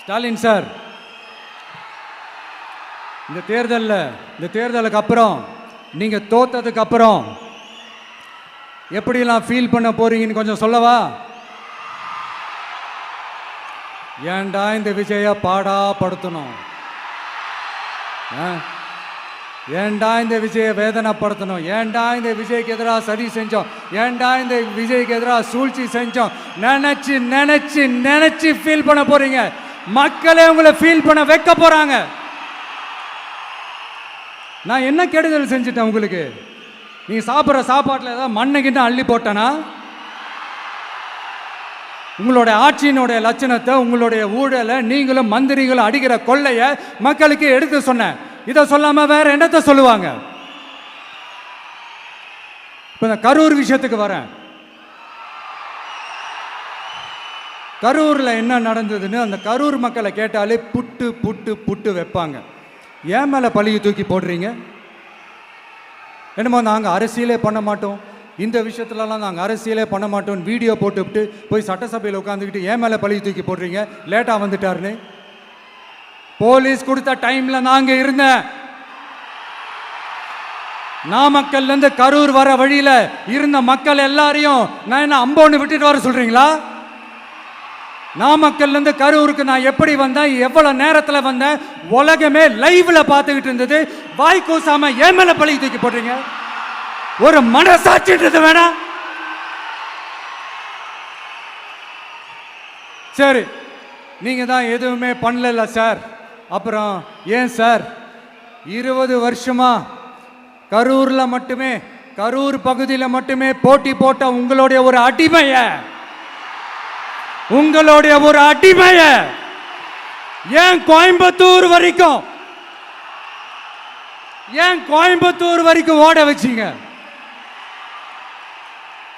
Stalin sir, இந்த தேர்தலுக்கு அப்புறம் நீங்க தோத்ததுக்கு அப்புறம் எப்படிலாம் ஃபீல் பண்ண போறீங்கன்னு கொஞ்சம் சொல்லவா? ஏன்டா இந்த விஜய பாடா படுத்தணும்? ஏன்டா இந்த விஜய வேதனைப்படுத்தணும்? ஏன்டா இந்த விஜய்க்கு எதிராக சதி செஞ்சோம்? ஏன்டா இந்த விஜய்க்கு எதிராக சூழ்ச்சி செஞ்சோம்? நினைச்சு நினைச்சு நினைச்சு ஃபீல் பண்ண போறீங்க. மக்களே உங்களை ஃபீல் பண்ண வைக்க போறாங்க. நான் என்ன கெடுதல் செஞ்சுட்டேன் உங்களுக்கு? நீங்க சாப்பிட்ற சாப்பாட்டில் ஏதாவது மண்ணைக்கிட்ட அள்ளி போட்டேனா? உங்களுடைய ஆட்சியினுடைய லட்சணத்தை, உங்களுடைய ஊழலை, நீங்களும் மந்திரிகளும் அடிக்கிற கொள்ளைய மக்களுக்கு எடுத்து சொன்னேன். இதை சொல்லாம வேற என்னத்தை சொல்லுவாங்க? இப்ப இந்த கரூர் விஷயத்துக்கு வரேன். கரூர்ல என்ன நடந்ததுன்னு அந்த கரூர் மக்களை கேட்டாலே புட்டு புட்டு புட்டு வைப்பாங்க. ஏன் மேல பழியை தூக்கி போடுறீங்க? என்னமோ நாங்கள் அரசியலே பண்ண மாட்டோம், இந்த விஷயத்துலலாம் நாங்கள் அரசியலே பண்ண மாட்டோம் வீடியோ போட்டுவிட்டு போய் சட்டசபையில் உட்காந்துக்கிட்டு ஏன் மேலே பழியை தூக்கி போடுறீங்க? லேட்டாக வந்துட்டாருன்னு போலீஸ் கொடுத்த டைம்ல நாங்க இருந்தேன். நாமக்கல்லேருந்து கரூர் வர வழியில இருந்த மக்கள் எல்லாரையும் நான் என்ன அம்போன்னு விட்டுட்டு வர சொல்றீங்களா? நாமக்கல்லேருந்து கரூருக்கு நான் எப்படி வந்தேன், எவ்வளவு நேரத்தில் வந்தேன், உலகமே லைவ்ல பார்த்துக்கிட்டு இருந்தது. வாய் கூசாம ஏன் மேல பழி தூக்கி போடுறீங்க? ஒரு மனசாட்சின்றது வேணாம்? சரி, நீங்க தான் எதுவுமே பண்ணல சார். அப்புறம் ஏன் சார் 20 வருஷமா கரூர்ல மட்டுமே, கரூர் பகுதியில் மட்டுமே போட்டி போட்ட உங்களுடைய ஒரு அடிமைய ஏன் கோயம்புத்தூர் வரைக்கும் ஓட வச்சீங்க?